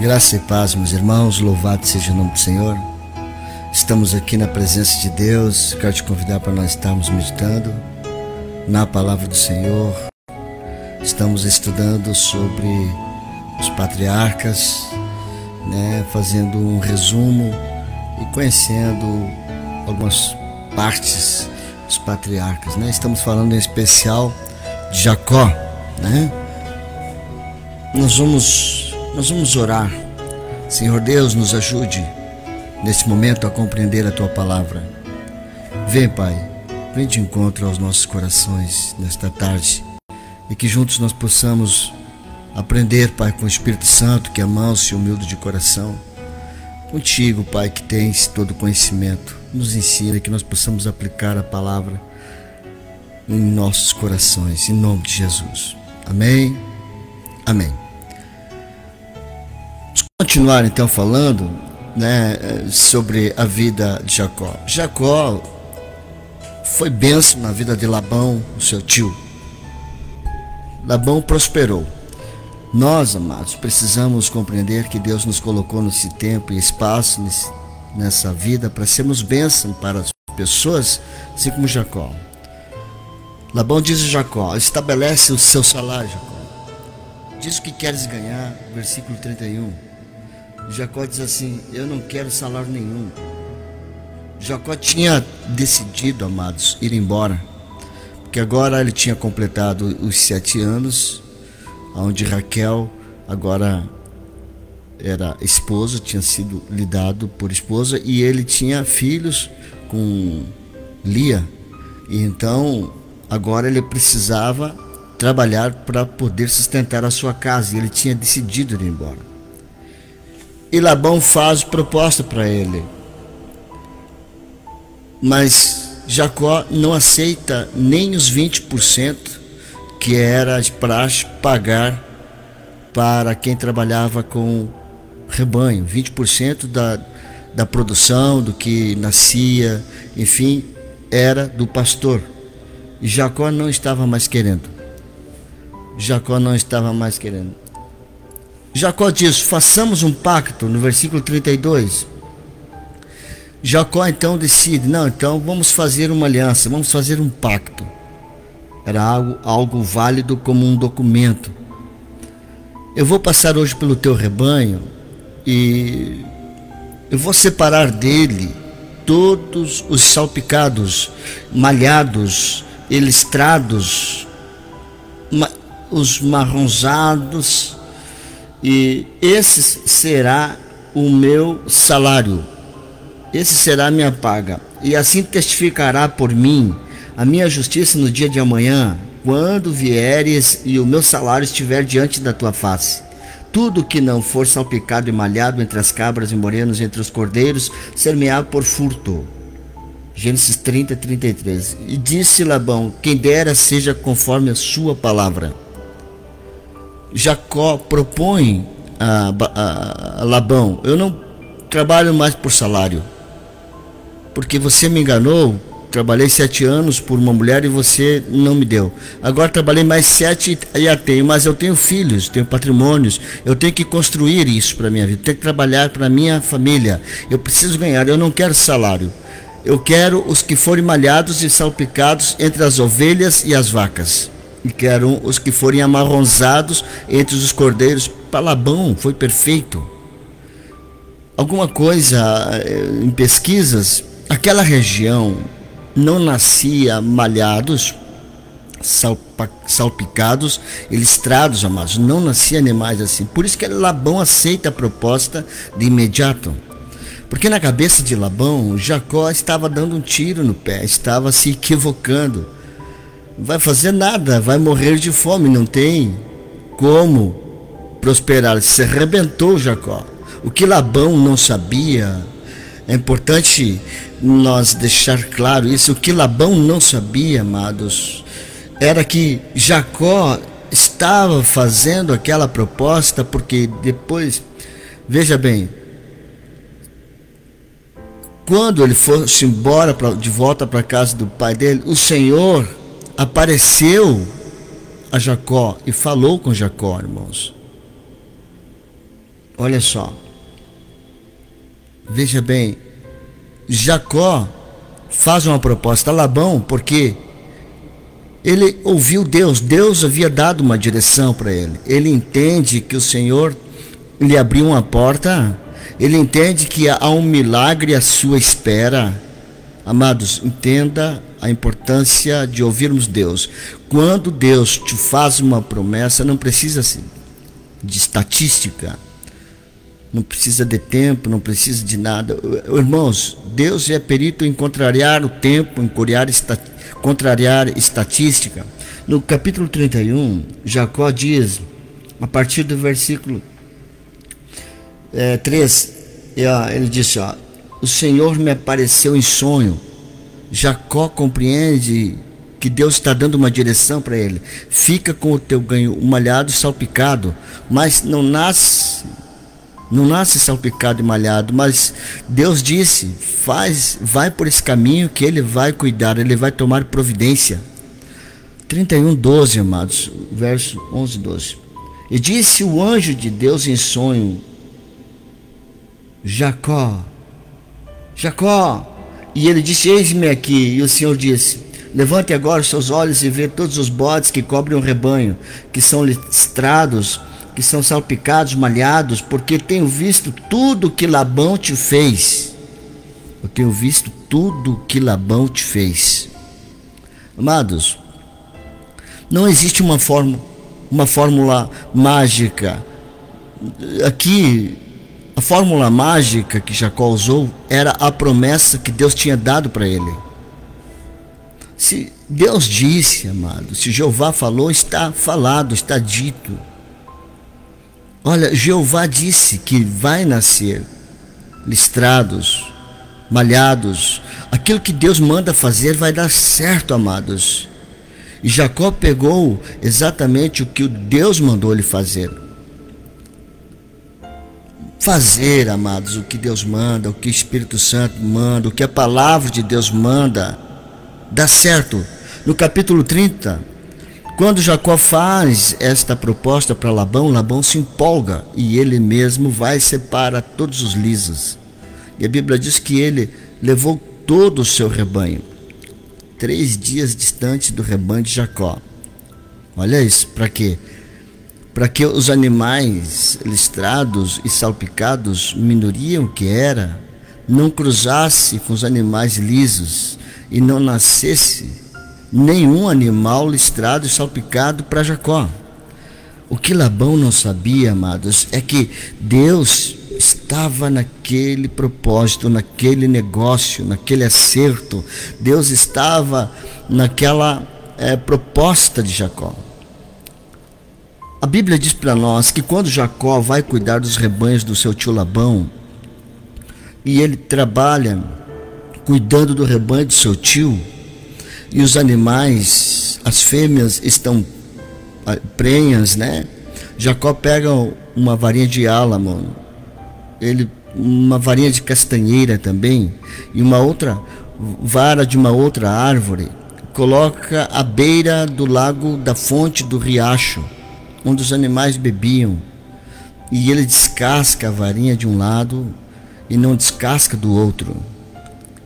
Graça e paz, meus irmãos, louvado seja o nome do Senhor. Estamos aqui na presença de Deus. Quero te convidar para nós estarmos meditando na palavra do Senhor. Estamos estudando sobre os patriarcas, fazendo um resumo e conhecendo algumas partes dos patriarcas. Estamos falando em especial de Jacó. Nós vamos orar. Senhor Deus, nos ajude nesse momento a compreender a Tua palavra. Vem, Pai, vem de encontro aos nossos corações nesta tarde e que juntos nós possamos aprender, Pai, com o Espírito Santo, que é manso e humilde de coração. Contigo, Pai, que tens todo conhecimento, nos ensina que nós possamos aplicar a palavra em nossos corações, em nome de Jesus. Amém? Amém. Vamos continuar então falando sobre a vida de Jacó. Jacó foi bênção na vida de Labão, o seu tio. Labão prosperou. Nós, amados, precisamos compreender que Deus nos colocou nesse tempo e espaço, nessa vida, para sermos bênção para as pessoas, assim como Jacó. Labão diz a Jacó: estabelece o seu salário, Jacó. Diz o que queres ganhar, versículo 31. Jacó diz assim: eu não quero salário nenhum. Jacó tinha decidido, amados, ir embora, porque agora ele tinha completado os 7 anos, onde Raquel agora era esposa, tinha sido lidado por esposa, e ele tinha filhos com Lia, e então agora ele precisava trabalhar para poder sustentar a sua casa, e ele tinha decidido ir embora. E Labão faz proposta para ele, mas Jacó não aceita nem os 20% que era de praxe pagar para quem trabalhava com rebanho. 20% da produção, do que nascia, enfim, era do pastor. E Jacó não estava mais querendo. Jacó diz: façamos um pacto, no versículo 32. Jacó então decide: não, então vamos fazer uma aliança, vamos fazer um pacto. Era algo válido como um documento. Eu vou passar hoje pelo teu rebanho e eu vou separar dele todos os salpicados, malhados, listrados, os marronzados, e esse será o meu salário, esse será a minha paga, e assim testificará por mim a minha justiça no dia de amanhã, quando vieres e o meu salário estiver diante da tua face. Tudo que não for salpicado e malhado entre as cabras e morenos, entre os cordeiros, ser-me-á por furto. Gênesis 30, 33. E disse Labão: quem dera seja conforme a sua palavra. Jacó propõe a Labão: eu não trabalho mais por salário, porque você me enganou. Trabalhei 7 anos por uma mulher e você não me deu. Agora trabalhei mais 7 e a tenho, mas eu tenho filhos, tenho patrimônios, eu tenho que construir isso para a minha vida, tenho que trabalhar para a minha família, eu preciso ganhar, eu não quero salário. Eu quero os que forem malhados e salpicados entre as ovelhas e as vacas, e quero os que forem amarronzados entre os cordeiros. Para Labão foi perfeito. Alguma coisa em pesquisas, aquela região não nascia malhados, salpicados, listrados, amados. Não nascia animais assim. Por isso que Labão aceita a proposta de imediato. Porque na cabeça de Labão, Jacó estava dando um tiro no pé, estava se equivocando. Não vai fazer nada, vai morrer de fome, não tem como prosperar. Se arrebentou Jacó. O que Labão não sabia, é importante nós deixar claro isso, o que Labão não sabia, amados, era que Jacó estava fazendo aquela proposta porque depois, veja bem, quando ele fosse embora de volta para a casa do pai dele, o Senhor apareceu a Jacó e falou com Jacó, irmãos. Olha só, veja bem, Jacó faz uma proposta a Labão porque ele ouviu Deus. Deus havia dado uma direção para ele. Ele entende que o Senhor lhe abriu uma porta. Ele entende que há um milagre à sua espera. Amados, entenda a importância de ouvirmos Deus. Quando Deus te faz uma promessa, não precisa de estatística, não precisa de tempo, não precisa de nada. Irmãos, Deus é perito em contrariar o tempo, em contrariar estatística. No capítulo 31, Jacó diz, a partir do versículo 3, ele disse, o Senhor me apareceu em sonho. Jacó compreende que Deus está dando uma direção para ele. Fica com o teu ganho malhado e salpicado, mas não nasce salpicado e malhado, mas Deus disse, vai por esse caminho que ele vai cuidar, ele vai tomar providência. 31:12, amados, verso 11 e 12. E disse o anjo de Deus em sonho, Jacó, Jacó. E ele disse, eis-me aqui. E o Senhor disse, levante agora os seus olhos e vê todos os bodes que cobrem o rebanho, que são listrados, que são salpicados, malhados, porque tenho visto tudo que Labão te fez. Eu tenho visto tudo que Labão te fez. Amados, não existe uma fórmula mágica. Aqui, a fórmula mágica que Jacó usou era a promessa que Deus tinha dado para ele. Se Deus disse, amado, se Jeová falou, está falado, está dito. Olha, Jeová disse que vai nascer listrados, malhados. Aquilo que Deus manda fazer vai dar certo, amados. E Jacó pegou exatamente o que Deus mandou ele fazer. Fazer, amados, o que Deus manda, o que o Espírito Santo manda, o que a palavra de Deus manda, dá certo. No capítulo 30, quando Jacó faz esta proposta para Labão, Labão se empolga e ele mesmo vai e separa todos os lisos. E a Bíblia diz que ele levou todo o seu rebanho, 3 dias distante do rebanho de Jacó. Olha isso, para quê? Para que os animais listrados e salpicados, minoria que era, não cruzasse com os animais lisos e não nascesse nenhum animal listrado e salpicado para Jacó. O que Labão não sabia, amados, é que Deus estava naquele propósito, naquele negócio, naquele acerto. Deus estava naquela proposta de Jacó. A Bíblia diz para nós que quando Jacó vai cuidar dos rebanhos do seu tio Labão, e ele trabalha cuidando do rebanho do seu tio, e os animais, as fêmeas estão prenhas, né? Jacó pega uma varinha de álamo, uma varinha de castanheira também, e uma outra vara de uma outra árvore, coloca à beira do lago, da fonte do riacho, onde os animais bebiam, e ele descasca a varinha de um lado e não descasca do outro.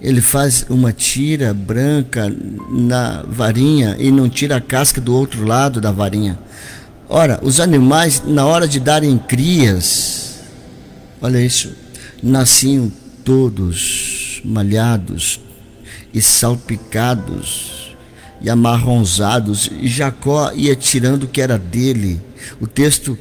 Ele faz uma tira branca na varinha e não tira a casca do outro lado da varinha. Ora, os animais, na hora de darem crias, olha isso, nasciam todos malhados e salpicados e amarronzados, e Jacó ia tirando o que era dele. O texto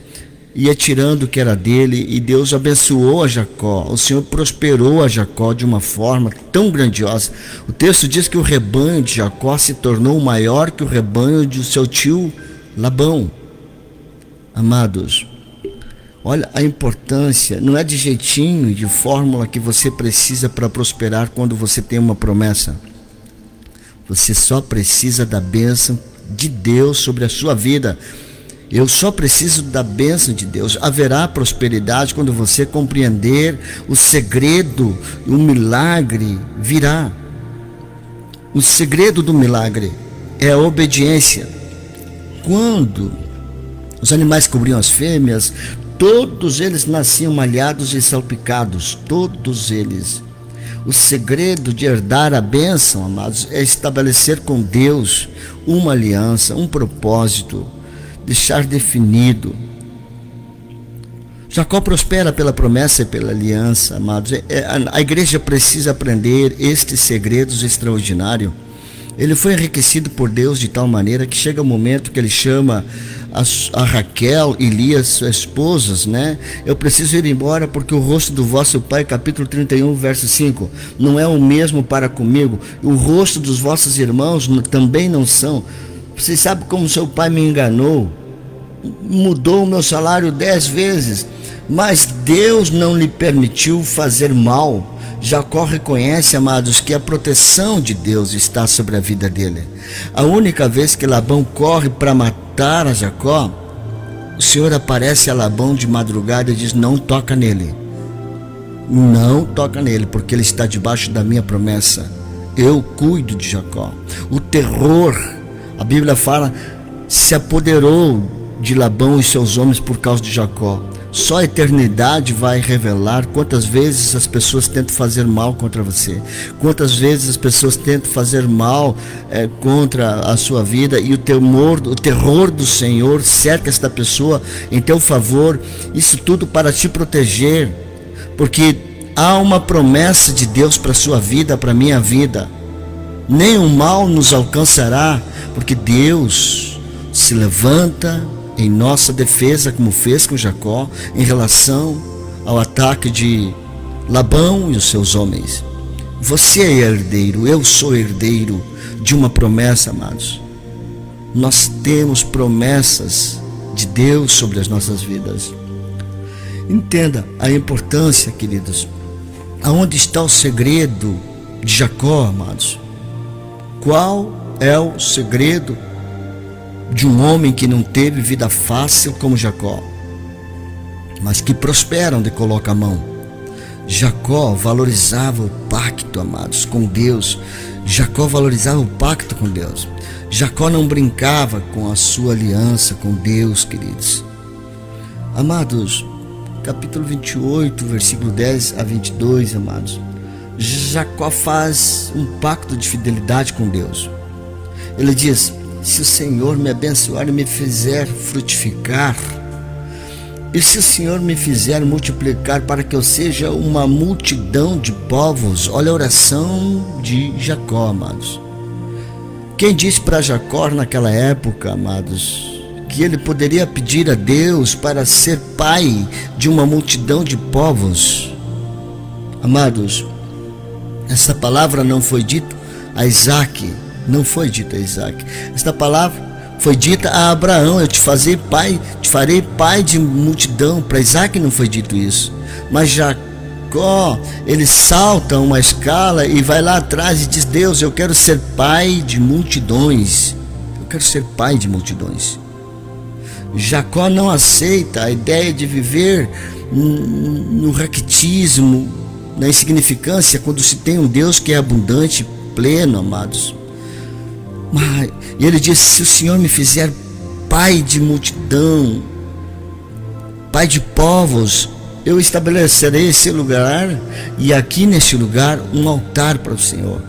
ia tirando o que era dele, e Deus abençoou a Jacó. O Senhor prosperou a Jacó de uma forma tão grandiosa. O texto diz que o rebanho de Jacó se tornou maior que o rebanho de seu tio Labão. Amados, olha a importância, não é de jeitinho, de fórmula que você precisa para prosperar quando você tem uma promessa. Você só precisa da bênção de Deus sobre a sua vida. Eu só preciso da bênção de Deus. Haverá prosperidade quando você compreender o segredo, o milagre virá. O segredo do milagre é a obediência. Quando os animais cobriam as fêmeas, todos eles nasciam malhados e salpicados, todos eles. O segredo de herdar a bênção, amados, é estabelecer com Deus uma aliança, um propósito, deixar definido. Jacó prospera pela promessa e pela aliança, amados. A igreja precisa aprender estes segredos extraordinários. Ele foi enriquecido por Deus de tal maneira que chega o momento que ele chama a Raquel e Lia, suas esposas, né? Eu preciso ir embora porque o rosto do vosso pai, capítulo 31, verso 5, não é o mesmo para comigo. O rosto dos vossos irmãos também não são. Vocês sabem como seu pai me enganou? Mudou o meu salário 10 vezes, mas Deus não lhe permitiu fazer mal. Jacó reconhece, amados, que a proteção de Deus está sobre a vida dele. A única vez que Labão corre para matar a Jacó, o Senhor aparece a Labão de madrugada e diz: não toca nele. Não toca nele, porque ele está debaixo da minha promessa. Eu cuido de Jacó. O terror, a Bíblia fala, se apoderou de Labão e seus homens por causa de Jacó. Só a eternidade vai revelar quantas vezes as pessoas tentam fazer mal contra você, quantas vezes as pessoas tentam fazer mal contra a sua vida, e o terror do Senhor cerca esta pessoa em teu favor, isso tudo para te proteger, porque há uma promessa de Deus para a sua vida, para a minha vida. Nenhum mal nos alcançará, porque Deus se levanta em nossa defesa, como fez com Jacó, em relação ao ataque de Labão e os seus homens. Você é herdeiro, eu sou herdeiro de uma promessa, amados. Nós temos promessas de Deus sobre as nossas vidas. Entenda a importância, queridos. Aonde está o segredo de Jacó, amados? Qual é o segredo de um homem que não teve vida fácil como Jacó, mas que prospera onde coloca a mão? Jacó valorizava o pacto, amados, com Deus. Jacó valorizava o pacto com Deus. Jacó não brincava com a sua aliança com Deus, queridos. Amados, capítulo 28, versículo 10 a 22, amados. Jacó faz um pacto de fidelidade com Deus. Ele diz: se o Senhor me abençoar e me fizer frutificar, e se o Senhor me fizer multiplicar para que eu seja uma multidão de povos. Olha a oração de Jacó, amados. Quem disse para Jacó naquela época, amados, que ele poderia pedir a Deus para ser pai de uma multidão de povos? Amados, essa palavra não foi dita a Isaac. Não foi dita a Isaac. Esta palavra foi dita a Abraão: eu te farei pai de multidão. Para Isaac não foi dito isso. Mas Jacó, ele salta uma escala e vai lá atrás e diz: Deus, eu quero ser pai de multidões. Eu quero ser pai de multidões. Jacó não aceita a ideia de viver no raquitismo, na insignificância, quando se tem um Deus que é abundante, pleno, amados. E ele diz: se o Senhor me fizer pai de multidão, pai de povos, eu estabelecerei esse lugar, e aqui neste lugar um altar para o Senhor.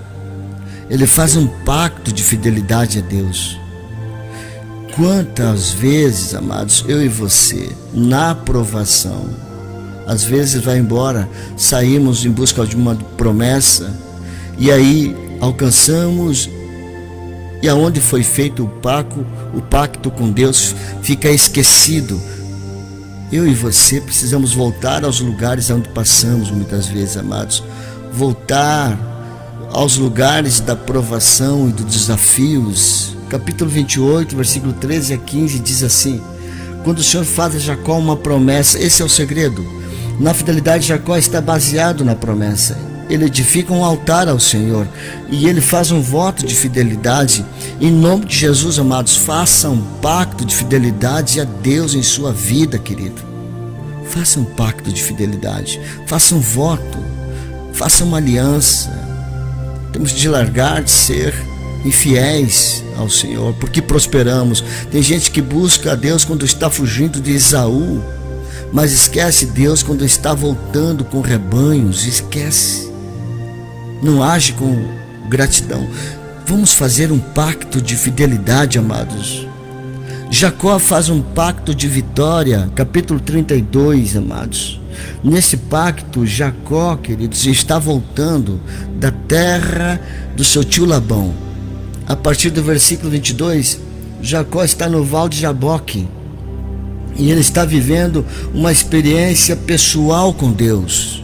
Ele faz um pacto de fidelidade a Deus. Quantas vezes, amados, eu e você, na provação, às vezes vai embora, saímos em busca de uma promessa, e aí alcançamos, e aonde foi feito o pacto com Deus fica esquecido. Eu e você precisamos voltar aos lugares onde passamos muitas vezes, amados. Voltar aos lugares da provação e dos desafios. Capítulo 28, versículo 13 a 15 diz assim: quando o Senhor faz a Jacó uma promessa, esse é o segredo. Na fidelidade, Jacó está baseado na promessa. Ele edifica um altar ao Senhor e ele faz um voto de fidelidade. Em nome de Jesus, amados, faça um pacto de fidelidade a Deus em sua vida, querido. Faça um pacto de fidelidade, faça um voto, faça uma aliança. Temos de largar de ser infiéis ao Senhor, porque prosperamos. Tem gente que busca a Deus quando está fugindo de Esaú, Mas esquece Deus quando está voltando com rebanhos, esquece. Não age com gratidão. Vamos fazer um pacto de fidelidade, amados. Jacó faz um pacto de vitória, capítulo 32, amados. Nesse pacto, Jacó, queridos, está voltando da terra do seu tio Labão. A partir do versículo 22, Jacó está no Val de Jaboque e ele está vivendo uma experiência pessoal com Deus.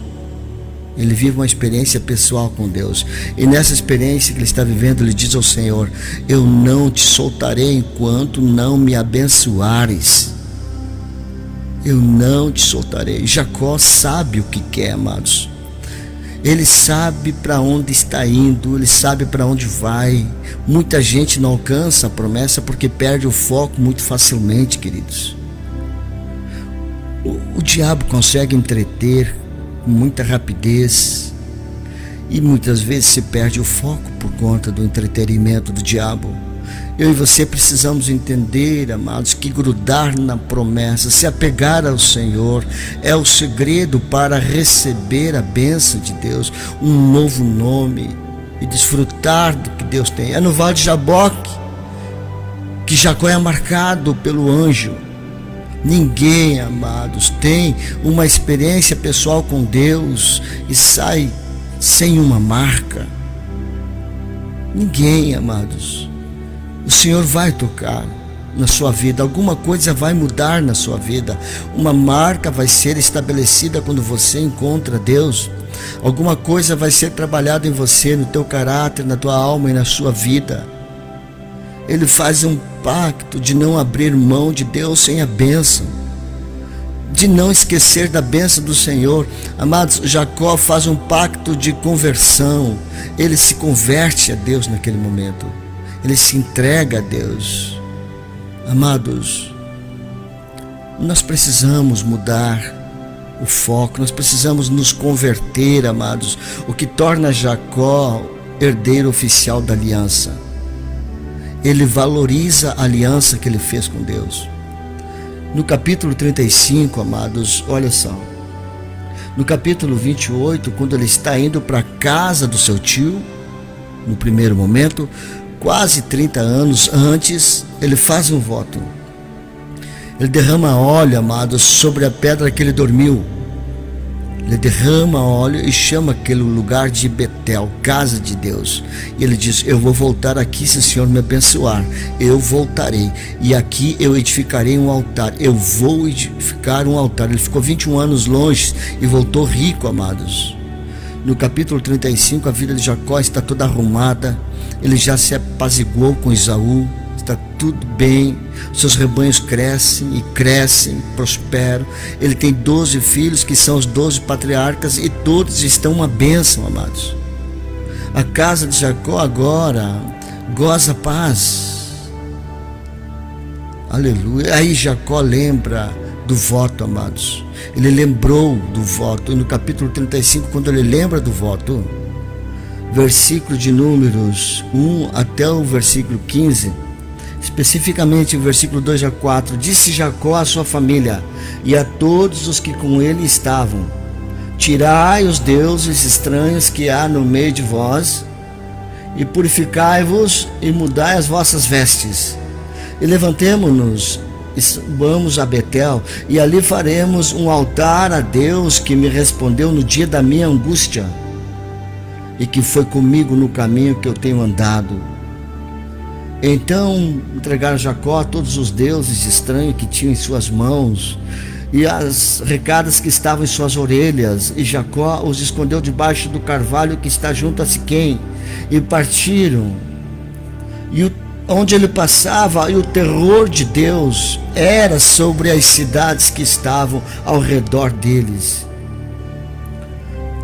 Ele vive uma experiência pessoal com Deus. E nessa experiência que ele está vivendo, ele diz ao Senhor: eu não te soltarei enquanto não me abençoares. Eu não te soltarei. Jacó sabe o que quer, amados. Ele sabe para onde está indo, ele sabe para onde vai. Muita gente não alcança a promessa porque perde o foco muito facilmente, queridos. O diabo consegue entreter com muita rapidez e muitas vezes se perde o foco por conta do entretenimento do diabo. Eu e você precisamos entender, amados, que grudar na promessa, se apegar ao Senhor, é o segredo para receber a bênção de Deus, um novo nome e desfrutar do que Deus tem. É no Vale de Jaboque que Jacó é marcado pelo anjo. Ninguém, amados, tem uma experiência pessoal com Deus e sai sem uma marca. Ninguém, amados. O Senhor vai tocar na sua vida, alguma coisa vai mudar na sua vida, uma marca vai ser estabelecida quando você encontra Deus, alguma coisa vai ser trabalhada em você, no teu caráter, na tua alma e na sua vida. Ele faz um pacto de não abrir mão de Deus sem a bênção, de não esquecer da bênção do Senhor. Amados, Jacó faz um pacto de conversão, ele se converte a Deus naquele momento. Ele se entrega a Deus. Amados, nós precisamos mudar o foco, nós precisamos nos converter, amados, o que torna Jacó herdeiro oficial da aliança. Ele valoriza a aliança que ele fez com Deus. No capítulo 35, amados, olha só, no capítulo 28, quando ele está indo para a casa do seu tio, no primeiro momento, quase 30 anos antes, ele faz um voto. Ele derrama óleo, amados, sobre a pedra que ele dormiu. Ele derrama óleo e chama aquele lugar de Betel, casa de Deus. E ele diz: eu vou voltar aqui se o Senhor me abençoar. Eu voltarei e aqui eu edificarei um altar. Eu vou edificar um altar. Ele ficou 21 anos longe e voltou rico, amados. No capítulo 35, a vida de Jacó está toda arrumada. Ele já se apaziguou com Esaú, está tudo bem, seus rebanhos crescem, prosperam. Ele tem 12 filhos, que são os 12 patriarcas, e todos estão uma bênção, amados. A casa de Jacó agora goza paz. Aleluia. Aí Jacó lembra do voto, amados. Ele lembrou do voto. E no capítulo 35, quando ele lembra do voto, versículo de Números 1 até o versículo 15, especificamente o versículo 2 a 4, disse Jacó à sua família e a todos os que com ele estavam: tirai os deuses estranhos que há no meio de vós, e purificai-vos e mudai as vossas vestes, e levantemo-nos e subamos a Betel, e ali faremos um altar a Deus que me respondeu no dia da minha angústia, e que foi comigo no caminho que eu tenho andado. Então entregaram Jacó a todos os deuses estranhos que tinham em suas mãos e as recadas que estavam em suas orelhas, e Jacó os escondeu debaixo do carvalho que está junto a Siquém, e partiram. E onde ele passava, e o terror de Deus era sobre as cidades que estavam ao redor deles.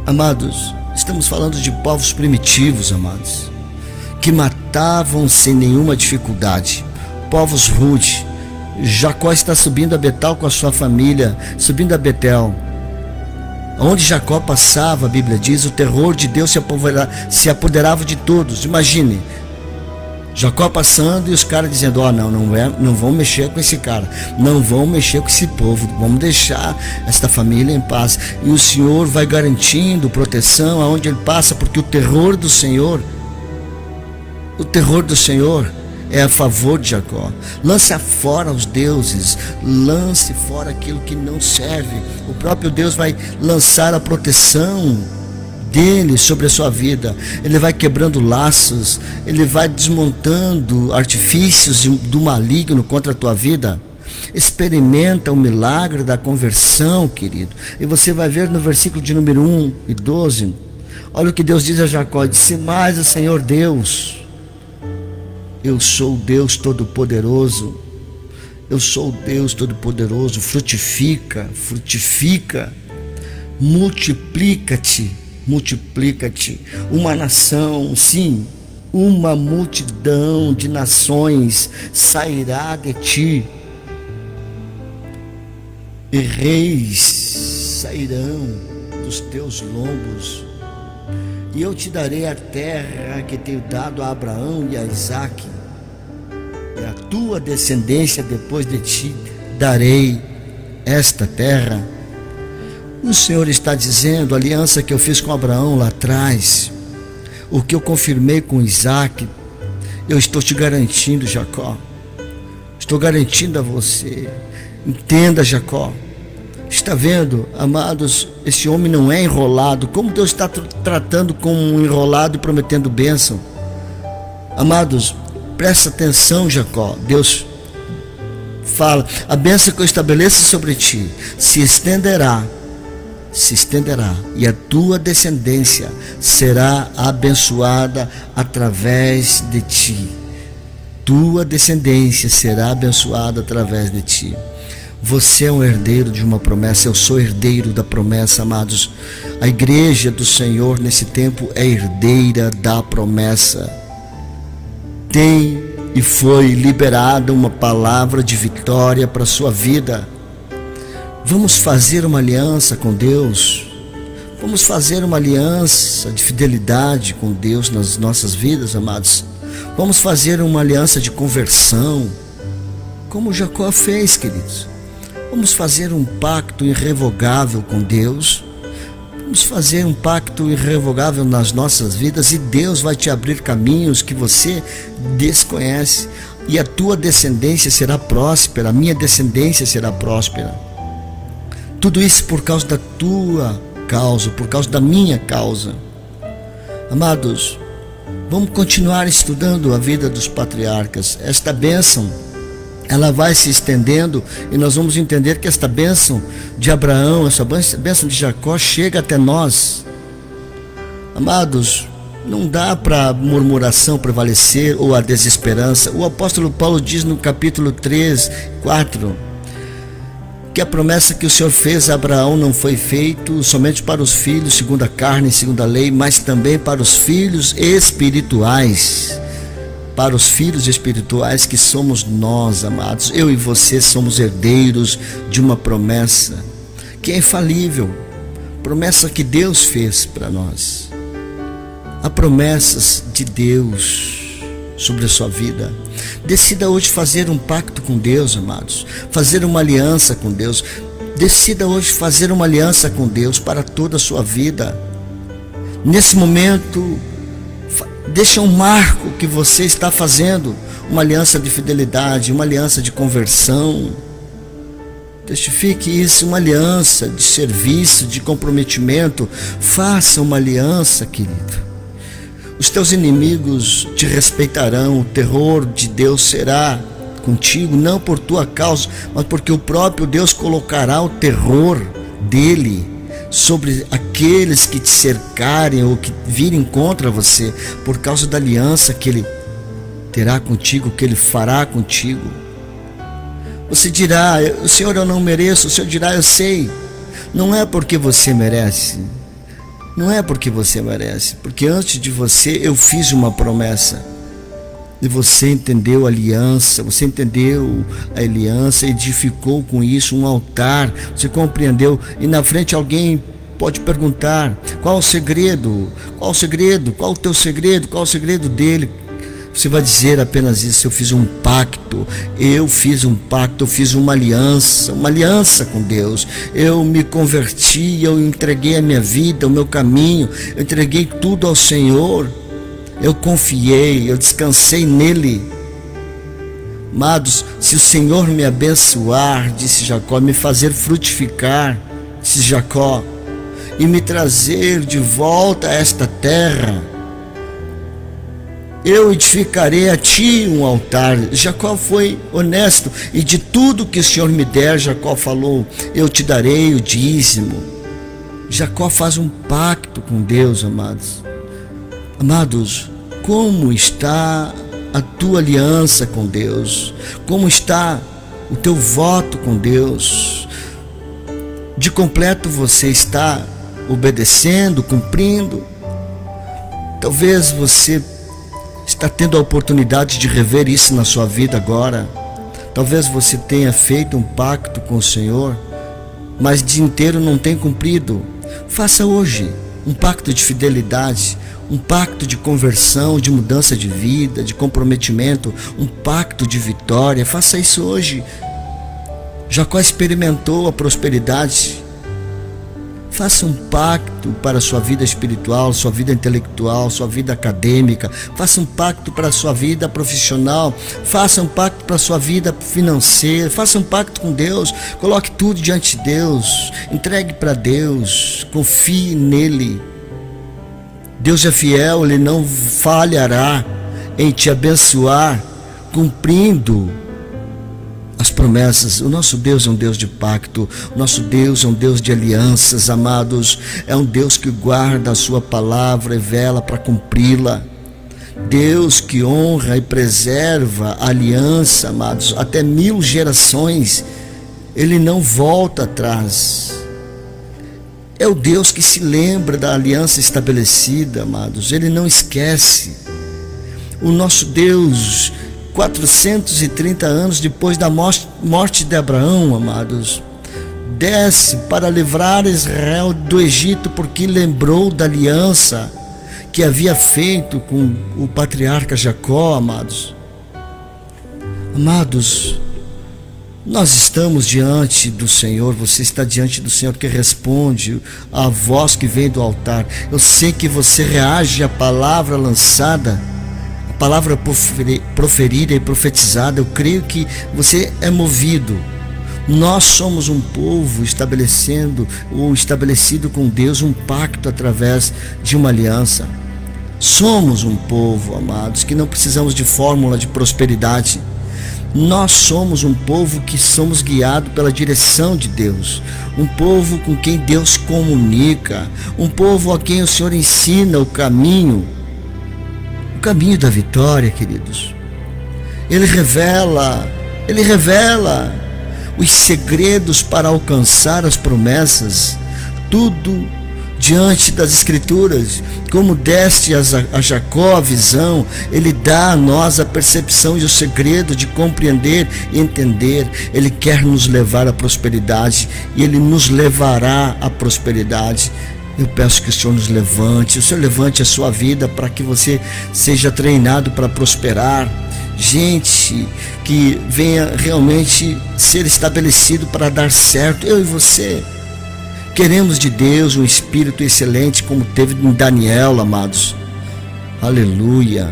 Amados, estamos falando de povos primitivos, amados, que matavam sem nenhuma dificuldade, povos rudes. Jacó está subindo a Betel com a sua família, subindo a Betel. Onde Jacó passava, a Bíblia diz, o terror de Deus se apoderava de todos. Imagine, Jacó passando e os caras dizendo: ó, não vão mexer com esse cara, não vão mexer com esse povo, vamos deixar esta família em paz. E o Senhor vai garantindo proteção aonde ele passa, porque o terror do Senhor é a favor de Jacó. Lance fora os deuses, lance fora aquilo que não serve. O próprio Deus vai lançar a proteção dele sobre a sua vida. Ele vai quebrando laços, ele vai desmontando artifícios do maligno contra a tua vida. Experimenta o milagre da conversão, querido, e você vai ver no versículo de número 1 e 12, olha o que Deus diz a Jacó: disse mais o Senhor Deus: eu sou o Deus Todo-Poderoso, eu sou o Deus Todo-Poderoso, frutifica, multiplica-te, uma nação, sim, uma multidão de nações sairá de ti, e reis sairão dos teus lombos, e eu te darei a terra que tenho dado a Abraão e a Isaque, e a tua descendência depois de ti darei esta terra. O Senhor está dizendo: a aliança que eu fiz com Abraão lá atrás, o que eu confirmei com Isaque, eu estou te garantindo, Jacó. Estou garantindo a você. Entenda, Jacó. Está vendo, amados, esse homem não é enrolado. Como Deus está tratando como um enrolado e prometendo bênção. Amados, presta atenção, Jacó. Deus fala: a bênção que eu estabeleço sobre ti se estenderá, e a tua descendência será abençoada através de ti. Tua descendência será abençoada através de ti. Você é um herdeiro de uma promessa. Eu sou herdeiro da promessa, amados. A igreja do Senhor nesse tempo é herdeira da promessa. Tem e foi liberada uma palavra de vitória para a sua vida. Vamos fazer uma aliança com Deus. Vamos fazer uma aliança de fidelidade com Deus nas nossas vidas, amados. Vamos fazer uma aliança de conversão, como Jacó fez, queridos. Vamos fazer um pacto irrevogável com Deus. Vamos fazer um pacto irrevogável nas nossas vidas, e Deus vai te abrir caminhos que você desconhece, e a tua descendência será próspera, a minha descendência será próspera. Tudo isso por causa da tua causa, por causa da minha causa. Amados, vamos continuar estudando a vida dos patriarcas. Esta bênção, ela vai se estendendo, e nós vamos entender que esta bênção de Abraão, essa bênção de Jacó chega até nós. Amados, não dá para murmuração prevalecer ou a desesperança. O apóstolo Paulo diz no capítulo 3, 4, que a promessa que o Senhor fez a Abraão não foi feito somente para os filhos segundo a carne e segundo a lei, mas também para os filhos espirituais. Para os filhos espirituais que somos nós, amados. Eu e você somos herdeiros de uma promessa que é infalível. Promessa que Deus fez para nós. Há promessas de Deus sobre a sua vida. Decida hoje fazer um pacto com Deus, amados. Fazer uma aliança com Deus. Decida hoje fazer uma aliança com Deus para toda a sua vida. Nesse momento, deixa um marco que você está fazendo uma aliança de fidelidade, uma aliança de conversão. Testifique isso, uma aliança de serviço, de comprometimento. Faça uma aliança, querido. Os teus inimigos te respeitarão, o terror de Deus será contigo, não por tua causa, mas porque o próprio Deus colocará o terror dele sobre aqueles que te cercarem ou que virem contra você, por causa da aliança que ele terá contigo, que ele fará contigo. Você dirá: o Senhor, eu não mereço. O Senhor dirá: eu sei. Não é porque você merece. Não é porque você merece, porque antes de você eu fiz uma promessa, e você entendeu a aliança, você entendeu a aliança, edificou com isso um altar, você compreendeu, e na frente alguém pode perguntar: qual o segredo? Qual o segredo? Qual o teu segredo? Qual o segredo dele? Você vai dizer apenas isso: eu fiz um pacto, eu fiz um pacto, eu fiz uma aliança com Deus. Eu me converti, eu entreguei a minha vida, o meu caminho, eu entreguei tudo ao Senhor. Eu confiei, eu descansei nele. Amados, se o Senhor me abençoar, disse Jacó, me fazer frutificar, disse Jacó, e me trazer de volta a esta terra, eu edificarei a ti um altar. Jacó foi honesto, e de tudo que o Senhor me der, Jacó falou, eu te darei o dízimo. Jacó faz um pacto com Deus, amados. Amados, como está a tua aliança com Deus? Como está o teu voto com Deus? De completo você está obedecendo, cumprindo? Talvez você está tendo a oportunidade de rever isso na sua vida agora. Talvez você tenha feito um pacto com o Senhor, mas de inteiro não tem cumprido. Faça hoje um pacto de fidelidade, um pacto de conversão, de mudança de vida, de comprometimento, um pacto de vitória. Faça isso hoje. Jacó experimentou a prosperidade. Faça um pacto para a sua vida espiritual, sua vida intelectual, sua vida acadêmica. Faça um pacto para a sua vida profissional. Faça um pacto para a sua vida financeira. Faça um pacto com Deus. Coloque tudo diante de Deus. Entregue para Deus. Confie nele. Deus é fiel, Ele não falhará em te abençoar, cumprindo as promessas. O nosso Deus é um Deus de pacto, o nosso Deus é um Deus de alianças, amados. É um Deus que guarda a sua palavra e vela para cumpri-la. Deus que honra e preserva a aliança, amados, até 1000 gerações. Ele não volta atrás. É o Deus que se lembra da aliança estabelecida, amados. Ele não esquece. O nosso Deus, 430 anos depois da morte de Abraão, amados, desce para livrar Israel do Egito, porque lembrou da aliança que havia feito com o patriarca Jacó, amados. Amados, nós estamos diante do Senhor, você está diante do Senhor que responde à voz que vem do altar. Eu sei que você reage à palavra lançada, a palavra proferida e profetizada. Eu creio que você é movido. Nós somos um povo estabelecido com Deus um pacto através de uma aliança. Somos um povo, amados, que não precisamos de fórmula de prosperidade. Nós somos um povo que somos guiados pela direção de Deus, um povo com quem Deus comunica, um povo a quem o Senhor ensina o caminho da vitória, queridos. Ele revela os segredos para alcançar as promessas, tudo diante das Escrituras. Como deste a Jacó a visão, Ele dá a nós a percepção e o segredo de compreender e entender. Ele quer nos levar à prosperidade e Ele nos levará à prosperidade. Eu peço que o Senhor nos levante, o Senhor levante a sua vida para que você seja treinado para prosperar. Gente que venha realmente ser estabelecido para dar certo. Eu e você queremos de Deus um espírito excelente como teve em Daniel, amados. Aleluia.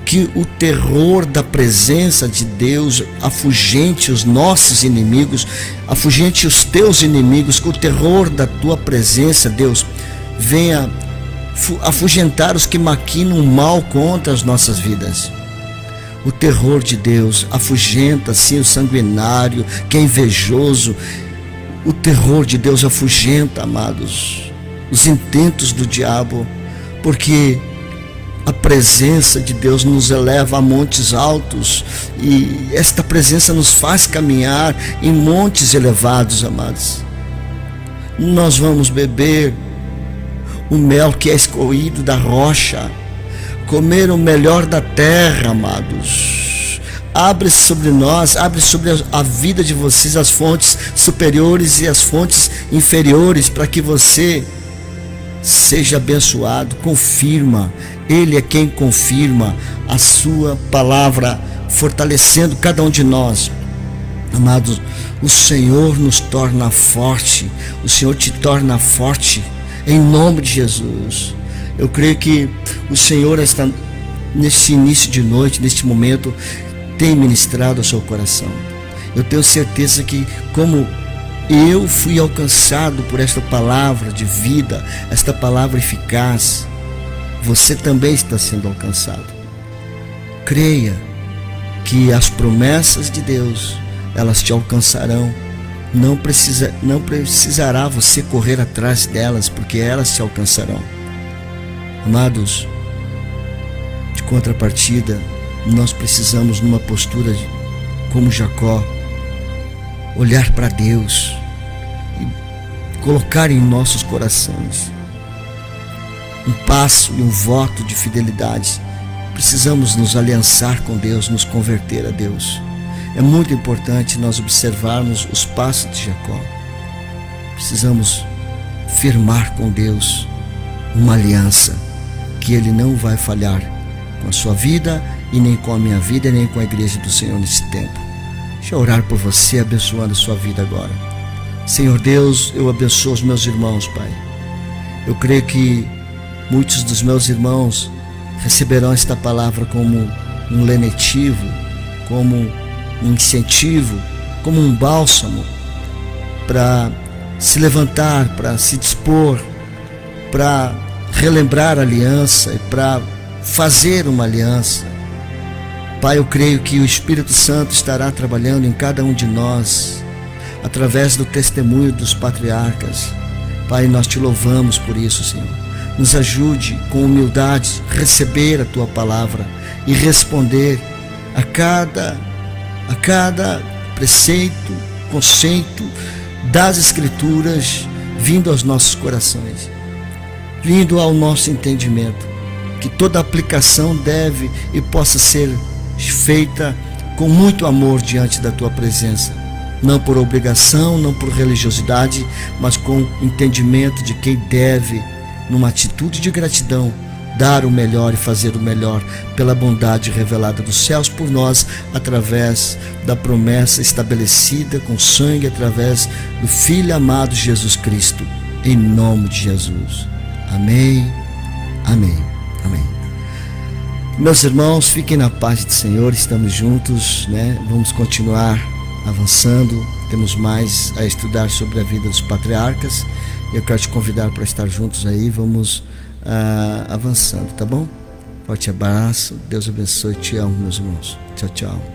Que o terror da presença de Deus afugente os nossos inimigos, afugente os teus inimigos, que o terror da tua presença, Deus, venha afugentar os que maquinam mal contra as nossas vidas. O terror de Deus afugenta, sim, o sanguinário, que é invejoso. O terror de Deus afugenta, amados, os intentos do diabo, porque a presença de Deus nos eleva a montes altos e esta presença nos faz caminhar em montes elevados, amados. Nós vamos beber o mel que é escorrido da rocha, comer o melhor da terra, amados. Abre sobre nós, abre sobre a vida de vocês as fontes superiores e as fontes inferiores, para que você seja abençoado. Confirma, Ele é quem confirma a sua palavra, fortalecendo cada um de nós. Amados, o Senhor nos torna forte, o Senhor te torna forte, em nome de Jesus. Eu creio que o Senhor está nesse início de noite, neste momento, tem ministrado ao seu coração. Eu tenho certeza que, como eu fui alcançado por esta palavra de vida, esta palavra eficaz, você também está sendo alcançado. Creia que as promessas de Deus, elas te alcançarão. Não precisará você correr atrás delas, porque elas te alcançarão. Amados, de contrapartida, nós precisamos, numa postura como Jacó, olhar para Deus e colocar em nossos corações um passo e um voto de fidelidade. Precisamos nos aliançar com Deus, nos converter a Deus. É muito importante nós observarmos os passos de Jacó. Precisamos firmar com Deus uma aliança que Ele não vai falhar com a sua vida e nem com a minha vida e nem com a igreja do Senhor nesse tempo. Deixa eu orar por você, abençoando a sua vida agora. Senhor Deus, eu abençoo os meus irmãos, Pai. Eu creio que muitos dos meus irmãos receberão esta palavra como um lenitivo, como um incentivo, como um bálsamo para se levantar, para se dispor, para relembrar a aliança e para fazer uma aliança. Pai, eu creio que o Espírito Santo estará trabalhando em cada um de nós, através do testemunho dos patriarcas. Pai, nós te louvamos por isso, Senhor. Nos ajude com humildade a receber a tua palavra e responder a cada preceito, conceito das Escrituras vindo aos nossos corações, vindo ao nosso entendimento, que toda aplicação deve e possa ser feita com muito amor diante da tua presença, não por obrigação, não por religiosidade, mas com entendimento de quem deve, numa atitude de gratidão, dar o melhor e fazer o melhor pela bondade revelada dos céus por nós, através da promessa estabelecida com sangue, através do Filho amado Jesus Cristo, em nome de Jesus. Amém, amém, amém. Meus irmãos, fiquem na paz do Senhor, estamos juntos, né? Vamos continuar avançando, temos mais a estudar sobre a vida dos patriarcas. Eu quero te convidar para estar juntos aí, vamos avançando, tá bom? Forte abraço, Deus abençoe, te amo, meus irmãos. Tchau, tchau.